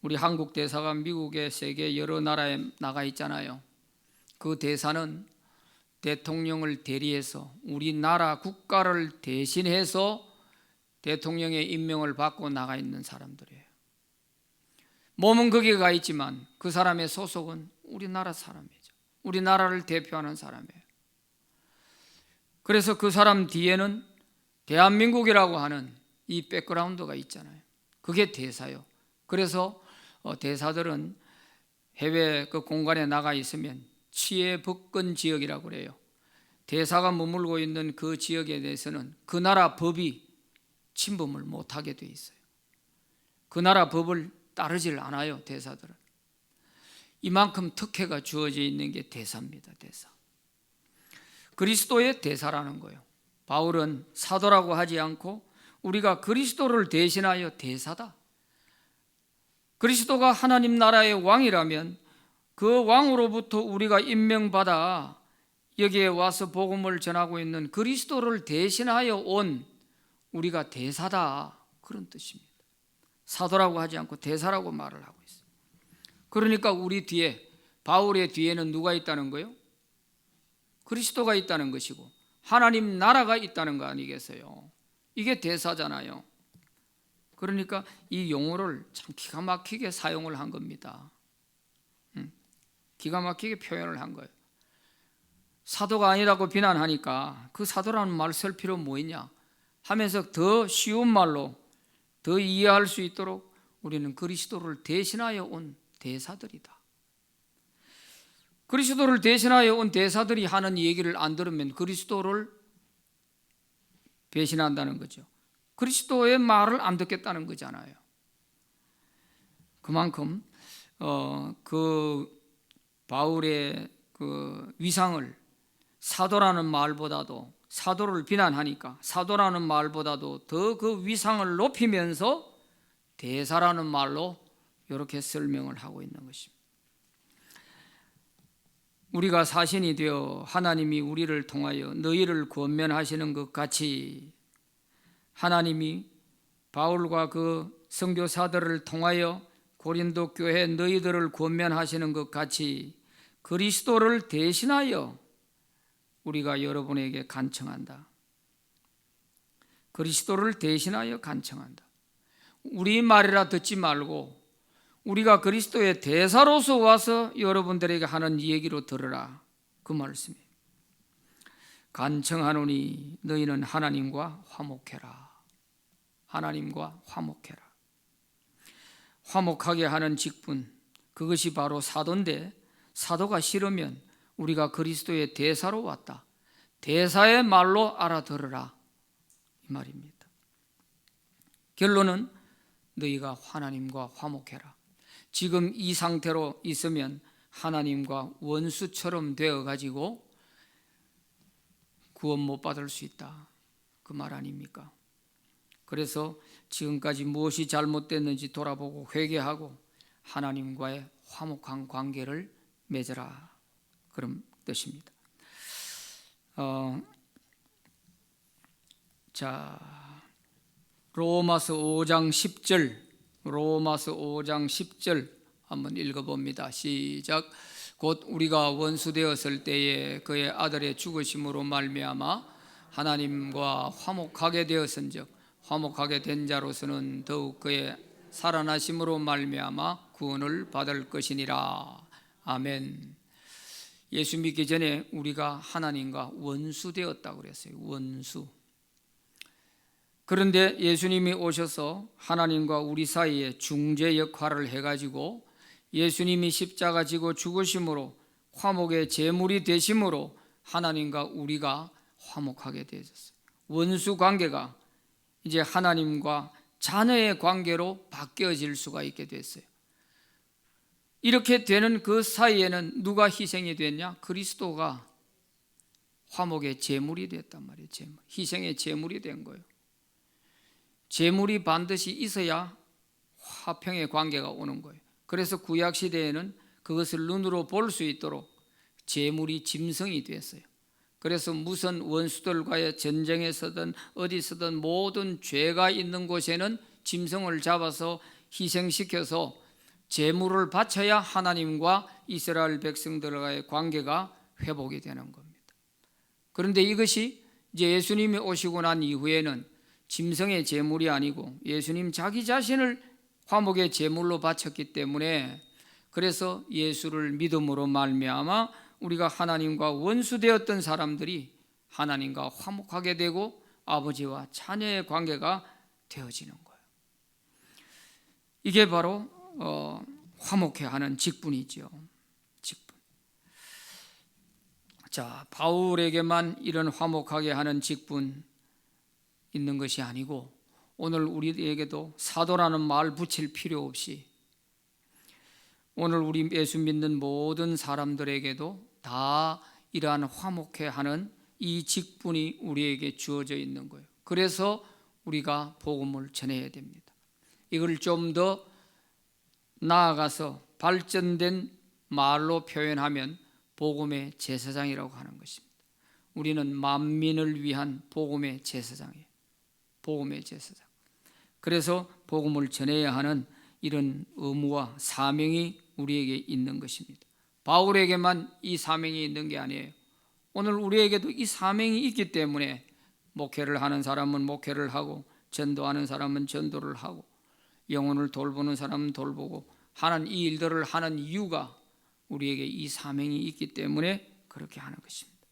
우리 한국 대사가 미국의 세계 여러 나라에 나가 있잖아요. 그 대사는 대통령을 대리해서 우리나라 국가를 대신해서 대통령의 임명을 받고 나가 있는 사람들이에요. 몸은 거기에 가 있지만 그 사람의 소속은 우리나라 사람이죠. 우리나라를 대표하는 사람이에요. 그래서 그 사람 뒤에는 대한민국이라고 하는 이 백그라운드가 있잖아요. 그게 대사요. 그래서 대사들은 해외 그 공간에 나가 있으면 치외 법권 지역이라고 그래요. 대사가 머물고 있는 그 지역에 대해서는 그 나라 법이 침범을 못하게 돼 있어요. 그 나라 법을 따르질 않아요. 대사들은. 이만큼 특혜가 주어져 있는 게 대사입니다. 대사. 그리스도의 대사라는 거예요. 바울은 사도라고 하지 않고 우리가 그리스도를 대신하여 대사다. 그리스도가 하나님 나라의 왕이라면 그 왕으로부터 우리가 임명받아 여기에 와서 복음을 전하고 있는 그리스도를 대신하여 온 우리가 대사다, 그런 뜻입니다. 사도라고 하지 않고 대사라고 말을 하고 있어요. 그러니까 우리 뒤에, 바울의 뒤에는 누가 있다는 거예요? 그리스도가 있다는 것이고 하나님 나라가 있다는 거 아니겠어요? 이게 대사잖아요. 그러니까 이 용어를 참 기가 막히게 사용을 한 겁니다. 기가 막히게 표현을 한 거예요. 사도가 아니라고 비난하니까 그 사도라는 말 쓸 필요 뭐 있냐 하면서 더 쉬운 말로 더 이해할 수 있도록 우리는 그리스도를 대신하여 온 대사들이다. 그리스도를 대신하여 온 대사들이 하는 얘기를 안 들으면 그리스도를 배신한다는 거죠. 그리스도의 말을 안 듣겠다는 거잖아요. 그만큼 그 바울의 그 위상을 사도라는 말보다도 사도를 비난하니까 사도라는 말보다도 더 그 위상을 높이면서 대사라는 말로 이렇게 설명을 하고 있는 것입니다. 우리가 사신이 되어 하나님이 우리를 통하여 너희를 권면하시는 것 같이 하나님이 바울과 그 선교사들을 통하여 고린도 교회 너희들을 권면하시는 것 같이 그리스도를 대신하여 우리가 여러분에게 간청한다. 그리스도를 대신하여 간청한다. 우리 말이라 듣지 말고 우리가 그리스도의 대사로서 와서 여러분들에게 하는 얘기로 들으라. 그 말씀이에요. 간청하노니 너희는 하나님과 화목해라. 하나님과 화목해라. 화목하게 하는 직분, 그것이 바로 사도인데 사도가 싫으면 우리가 그리스도의 대사로 왔다. 대사의 말로 알아들으라. 이 말입니다. 결론은 너희가 하나님과 화목해라. 지금 이 상태로 있으면 하나님과 원수처럼 되어가지고 구원 못 받을 수 있다. 그 말 아닙니까? 그래서 지금까지 무엇이 잘못됐는지 돌아보고 회개하고 하나님과의 화목한 관계를 맺어라. 그런 뜻입니다. 로마서 5장 10절 로마서 5장 10절 한번 읽어봅니다. 시작. 곧 우리가 원수 되었을 때에 그의 아들의 죽으심으로 말미암아 하나님과 화목하게 되었은즉 화목하게 된 자로서는 더욱 그의 살아나심으로 말미암아 구원을 받을 것이니라. 아멘. 예수 믿기 전에 우리가 하나님과 원수 되었다고 그랬어요. 원수. 그런데 예수님이 오셔서 하나님과 우리 사이에 중재 역할을 해가지고 예수님이 십자가 지고 죽으심으로 화목의 제물이 되심으로 하나님과 우리가 화목하게 되어졌어요. 원수 관계가 이제 하나님과 자녀의 관계로 바뀌어질 수가 있게 됐어요. 이렇게 되는 그 사이에는 누가 희생이 됐냐? 그리스도가 화목의 제물이 됐단 말이에요. 제물. 희생의 제물이 된 거예요. 제물이 반드시 있어야 화평의 관계가 오는 거예요. 그래서 구약시대에는 그것을 눈으로 볼 수 있도록 제물이 짐승이 됐어요. 그래서 무슨 원수들과의 전쟁에서든 어디서든 모든 죄가 있는 곳에는 짐승을 잡아서 희생시켜서 제물을 바쳐야 하나님과 이스라엘 백성들과의 관계가 회복이 되는 겁니다. 그런데 이것이 이제 예수님이 오시고 난 이후에는 짐승의 제물이 아니고 예수님 자기 자신을 화목의 제물로 바쳤기 때문에 그래서 예수를 믿음으로 말미암아 우리가 하나님과 원수되었던 사람들이 하나님과 화목하게 되고 아버지와 자녀의 관계가 되어지는 거예요. 이게 바로 화목해 하는 직분이죠. 직분. 자, 바울에게만 이런 화목하게 하는 직분 있는 것이 아니고 오늘 우리에게도 사도라는 말 붙일 필요 없이 오늘 우리 예수 믿는 모든 사람들에게도 다 이러한 화목해 하는 이 직분이 우리에게 주어져 있는 거예요. 그래서 우리가 복음을 전해야 됩니다. 이걸 좀 더 나아가서 발전된 말로 표현하면 복음의 제사장이라고 하는 것입니다. 우리는 만민을 위한 복음의 제사장이에요. 복음의 제사장. 그래서 복음을 전해야 하는 이런 의무와 사명이 우리에게 있는 것입니다. 바울에게만 이 사명이 있는 게 아니에요. 오늘 우리에게도 이 사명이 있기 때문에 목회를 하는 사람은 목회를 하고 전도하는 사람은 전도를 하고 영혼을 돌보는 사람은 돌보고 하는 이 일들을 하는 이유가 우리에게 이 사명이 있기 때문에 그렇게 하는 것입니다.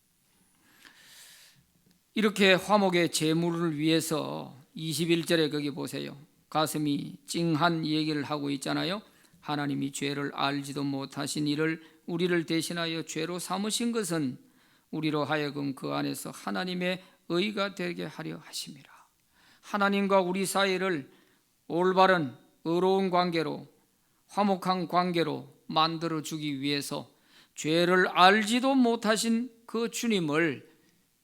이렇게 화목의 제물을 위해서 21절에 거기 보세요. 가슴이 찡한 얘기를 하고 있잖아요. 하나님이 죄를 알지도 못하신 이를 우리를 대신하여 죄로 삼으신 것은 우리로 하여금 그 안에서 하나님의 의가 되게 하려 하심이라. 하나님과 우리 사이를 올바른 의로운 관계로, 화목한 관계로 만들어 주기 위해서 죄를 알지도 못하신 그 주님을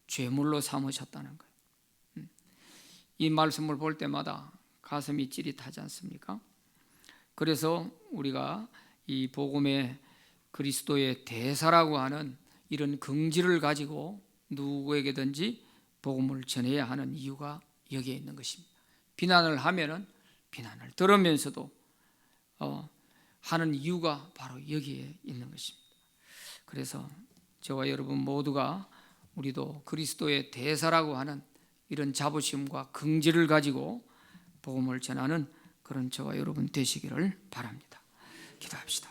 죄물로 삼으셨다는 거예요. 이 말씀을 볼 때마다 가슴이 찌릿하지 않습니까? 그래서 우리가 이 복음의 그리스도의 대사라고 하는 이런 긍지를 가지고 누구에게든지 복음을 전해야 하는 이유가 여기에 있는 것입니다. 비난을 하면은 비난을 들으면서도 하는 이유가 바로 여기에 있는 것입니다. 그래서 저와 여러분 모두가 우리도 그리스도의 대사라고 하는 이런 자부심과 긍지를 가지고 복음을 전하는 그런 저와 여러분 되시기를 바랍니다. 기도합시다.